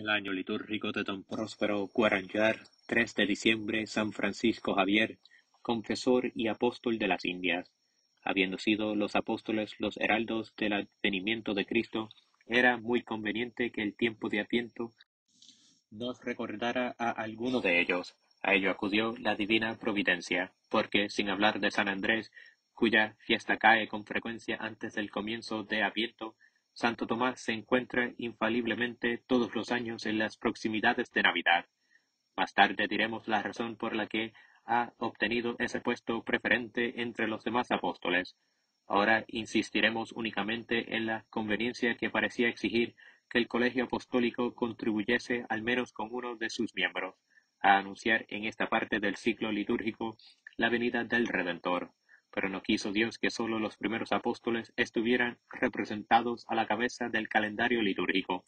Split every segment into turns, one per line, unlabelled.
el año litúrgico de don Próspero Guarangar, 3 de diciembre, San Francisco Javier, confesor y apóstol de las Indias. Habiendo sido los apóstoles los heraldos del advenimiento de Cristo, era muy conveniente que el tiempo de Adviento nos recordara a alguno de ellos. A ello acudió la divina providencia, porque, sin hablar de San Andrés, cuya fiesta cae con frecuencia antes del comienzo de Adviento, Santo Tomás se encuentra infaliblemente todos los años en las proximidades de Navidad. Más tarde diremos la razón por la que ha obtenido ese puesto preferente entre los demás apóstoles. Ahora insistiremos únicamente en la conveniencia que parecía exigir que el colegio apostólico contribuyese al menos con uno de sus miembros a anunciar en esta parte del ciclo litúrgico la venida del Redentor. Pero no quiso Dios que sólo los primeros apóstoles estuvieran representados a la cabeza del calendario litúrgico.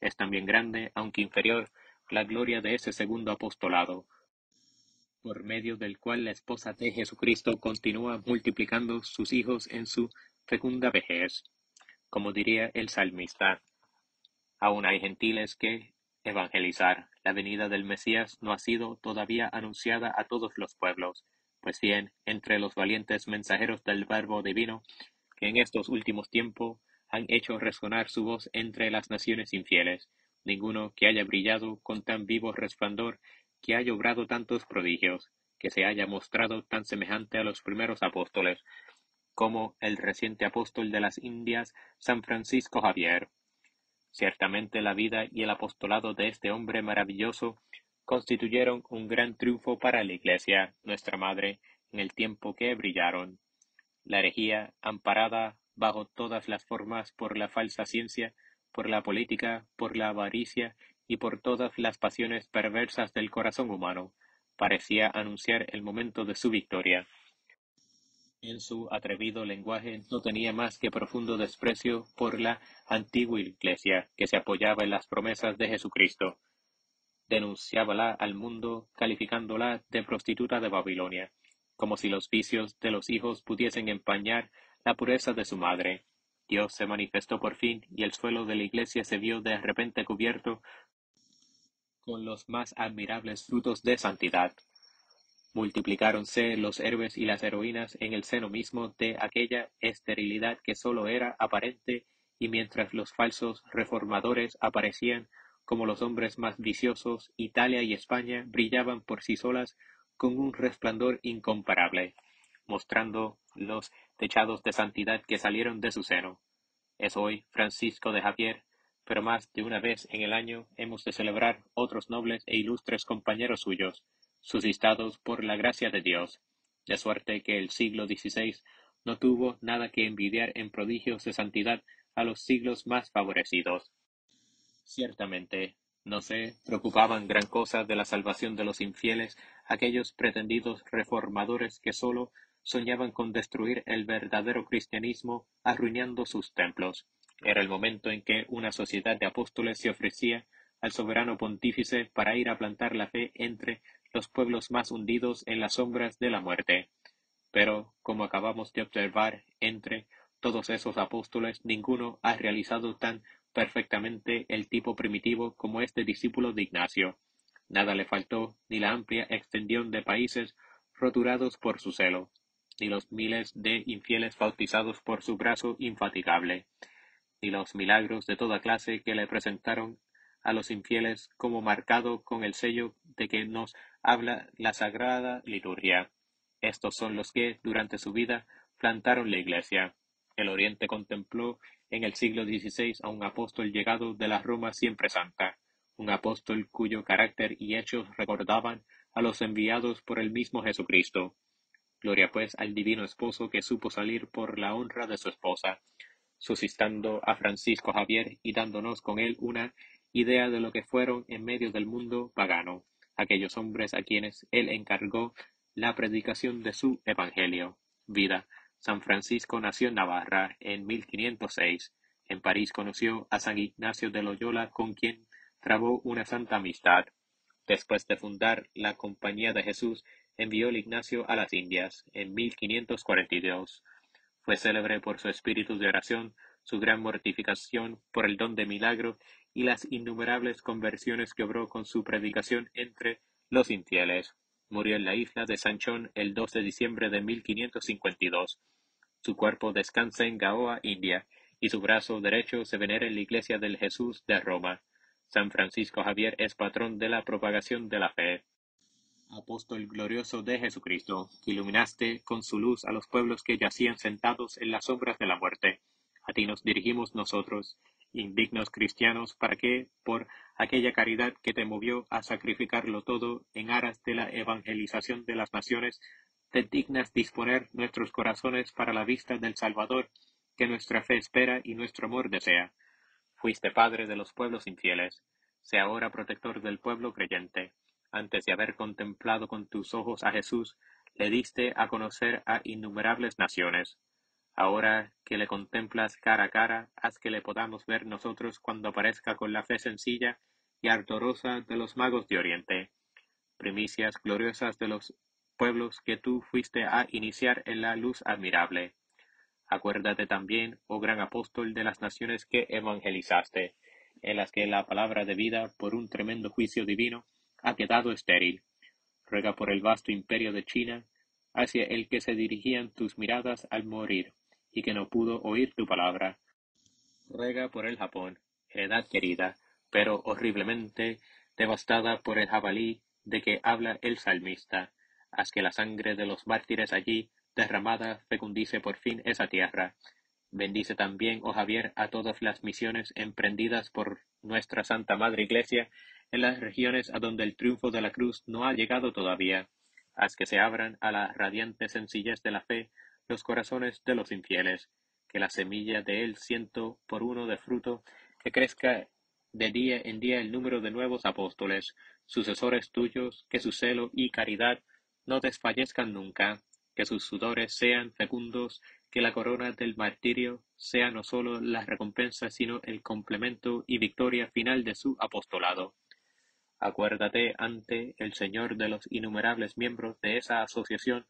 Es también grande, aunque inferior, la gloria de ese segundo apostolado, por medio del cual la esposa de Jesucristo continúa multiplicando sus hijos en su fecunda vejez. Como diría el salmista, aún hay gentiles que evangelizar. La venida del Mesías no ha sido todavía anunciada a todos los pueblos, pues bien, entre los valientes mensajeros del Verbo divino, que en estos últimos tiempos han hecho resonar su voz entre las naciones infieles, ninguno que haya brillado con tan vivo resplandor, que haya obrado tantos prodigios, que se haya mostrado tan semejante a los primeros apóstoles, como el reciente apóstol de las Indias, San Francisco Javier. Ciertamente la vida y el apostolado de este hombre maravilloso constituyeron un gran triunfo para la Iglesia, nuestra Madre, en el tiempo que brillaron. La herejía, amparada bajo todas las formas por la falsa ciencia, por la política, por la avaricia y por todas las pasiones perversas del corazón humano, parecía anunciar el momento de su victoria. En su atrevido lenguaje no tenía más que profundo desprecio por la antigua Iglesia, que se apoyaba en las promesas de Jesucristo. Denunciábala al mundo, calificándola de prostituta de Babilonia, como si los vicios de los hijos pudiesen empañar la pureza de su madre. Dios se manifestó por fin, y el suelo de la Iglesia se vio de repente cubierto con los más admirables frutos de santidad. Multiplicáronse los héroes y las heroínas en el seno mismo de aquella esterilidad que sólo era aparente, y mientras los falsos reformadores aparecían como los hombres más viciosos, Italia y España brillaban por sí solas con un resplandor incomparable, mostrando los techados de santidad que salieron de su seno. Es hoy Francisco de Javier, pero más de una vez en el año hemos de celebrar otros nobles e ilustres compañeros suyos, suscitados por la gracia de Dios, de suerte que el siglo XVI no tuvo nada que envidiar en prodigios de santidad a los siglos más favorecidos. Ciertamente, no se preocupaban gran cosa de la salvación de los infieles aquellos pretendidos reformadores que sólo soñaban con destruir el verdadero cristianismo arruinando sus templos. Era el momento en que una sociedad de apóstoles se ofrecía al soberano pontífice para ir a plantar la fe entre los pueblos más hundidos en las sombras de la muerte. Pero, como acabamos de observar, entre todos esos apóstoles ninguno ha realizado tan perfectamente el tipo primitivo como este discípulo de Ignacio. Nada le faltó, ni la amplia extensión de países roturados por su celo, ni los miles de infieles bautizados por su brazo infatigable, ni los milagros de toda clase que le presentaron a los infieles como marcado con el sello de que nos habla la sagrada liturgia. Estos son los que, durante su vida, plantaron la Iglesia. El Oriente contempló en el siglo XVI a un apóstol llegado de la Roma siempre santa, un apóstol cuyo carácter y hechos recordaban a los enviados por el mismo Jesucristo. Gloria pues al divino esposo que supo salir por la honra de su esposa, suscitando a Francisco Javier y dándonos con él una idea de lo que fueron en medio del mundo pagano aquellos hombres a quienes él encargó la predicación de su evangelio. Vida. San Francisco nació en Navarra en 1506. En París conoció a San Ignacio de Loyola, con quien trabó una santa amistad. Después de fundar la Compañía de Jesús, envió el Ignacio a las Indias en 1542. Fue célebre por su espíritu de oración, su gran mortificación por el don de milagro y las innumerables conversiones que obró con su predicación entre los infieles. Murió en la isla de Sanchón el 2 de diciembre de 1552. Su cuerpo descansa en Goa, India, y su brazo derecho se venera en la iglesia del Jesús de Roma. San Francisco Javier es patrón de la propagación de la fe. Apóstol glorioso de Jesucristo, que iluminaste con su luz a los pueblos que yacían sentados en las sombras de la muerte. A ti nos dirigimos nosotros, indignos cristianos, para que, por aquella caridad que te movió a sacrificarlo todo en aras de la evangelización de las naciones, te dignas disponer nuestros corazones para la vista del Salvador, que nuestra fe espera y nuestro amor desea. Fuiste padre de los pueblos infieles, sea ahora protector del pueblo creyente. Antes de haber contemplado con tus ojos a Jesús, le diste a conocer a innumerables naciones. Ahora que le contemplas cara a cara, haz que le podamos ver nosotros cuando aparezca con la fe sencilla y ardorosa de los magos de Oriente, primicias gloriosas de los pueblos que tú fuiste a iniciar en la luz admirable. Acuérdate también, oh gran apóstol, de las naciones que evangelizaste, en las que la palabra de vida, por un tremendo juicio divino, ha quedado estéril. Ruega por el vasto imperio de China, hacia el que se dirigían tus miradas al morir, y que no pudo oír tu palabra. Ruega por el Japón, heredad querida, pero horriblemente devastada por el jabalí de que habla el salmista. Haz que la sangre de los mártires allí derramada fecundice por fin esa tierra. Bendice también, oh Javier, a todas las misiones emprendidas por nuestra Santa Madre Iglesia en las regiones a donde el triunfo de la cruz no ha llegado todavía. Haz que se abran a la radiante sencillez de la fe los corazones de los infieles, que la semilla de él ciento por uno de fruto, que crezca de día en día el número de nuevos apóstoles, sucesores tuyos, que su celo y caridad no desfallezcan nunca, que sus sudores sean fecundos, que la corona del martirio sea no sólo la recompensa, sino el complemento y victoria final de su apostolado. Acuérdate ante el Señor de los innumerables miembros de esa asociación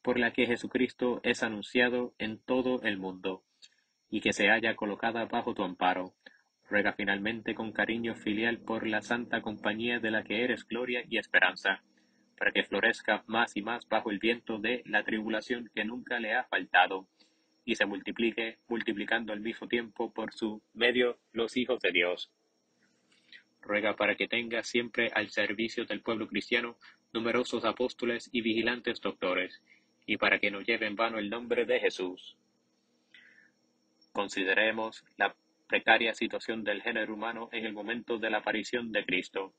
por la que Jesucristo es anunciado en todo el mundo, y que se halla colocada bajo tu amparo. Ruega finalmente con cariño filial por la santa compañía de la que eres gloria y esperanza, para que florezca más y más bajo el viento de la tribulación que nunca le ha faltado, y se multiplique, multiplicando al mismo tiempo por su medio los hijos de Dios. Ruega para que tenga siempre al servicio del pueblo cristiano numerosos apóstoles y vigilantes doctores, y para que no lleve en vano el nombre de Jesús. Consideremos la precaria situación del género humano en el momento de la aparición de Cristo.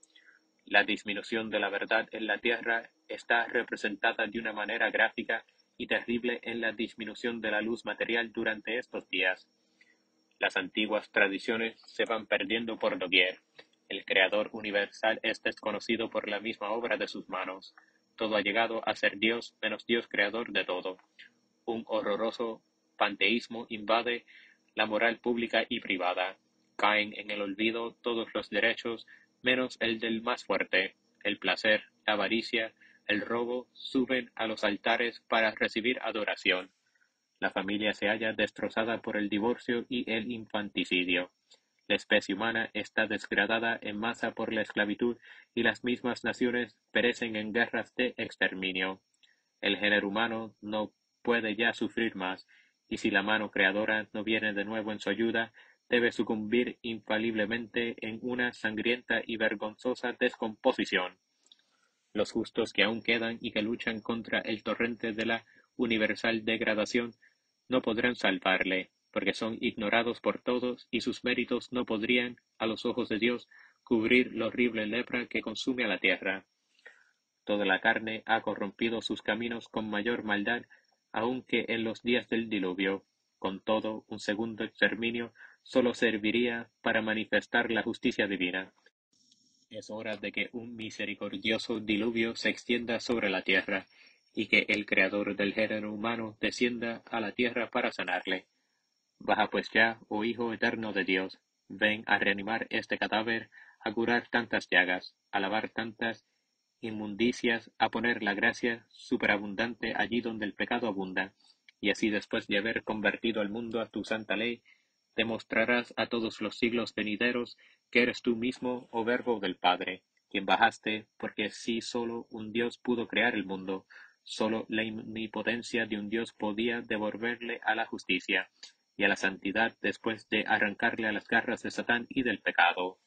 La disminución de la verdad en la tierra está representada de una manera gráfica y terrible en la disminución de la luz material durante estos días. Las antiguas tradiciones se van perdiendo por doquier. El Creador universal es desconocido por la misma obra de sus manos. Todo ha llegado a ser Dios menos Dios creador de todo. Un horroroso panteísmo invade la moral pública y privada. Caen en el olvido todos los derechos menos el del más fuerte. El placer, la avaricia, el robo suben a los altares para recibir adoración. La familia se halla destrozada por el divorcio y el infanticidio. La especie humana está degradada en masa por la esclavitud y las mismas naciones perecen en guerras de exterminio. El género humano no puede ya sufrir más, y si la mano creadora no viene de nuevo en su ayuda, debe sucumbir infaliblemente en una sangrienta y vergonzosa descomposición. Los justos que aún quedan y que luchan contra el torrente de la universal degradación no podrán salvarle, porque son ignorados por todos y sus méritos no podrían, a los ojos de Dios, cubrir la horrible lepra que consume a la tierra. Toda la carne ha corrompido sus caminos con mayor maldad aun que en los días del diluvio. Con todo, un segundo exterminio sólo serviría para manifestar la justicia divina. Es hora de que un misericordioso diluvio se extienda sobre la tierra, y que el Creador del género humano descienda a la tierra para sanarle. Baja pues ya, oh Hijo eterno de Dios, ven a reanimar este cadáver, a curar tantas llagas, a lavar tantas inmundicias, a poner la gracia superabundante allí donde el pecado abunda, y así después de haber convertido al mundo a tu santa ley, demostrarás a todos los siglos venideros que eres tú mismo, oh Verbo del Padre, quien bajaste, porque si sólo un Dios pudo crear el mundo, sólo la omnipotencia de un Dios podía devolverle a la justicia y a la santidad después de arrancarle a las garras de Satán y del pecado.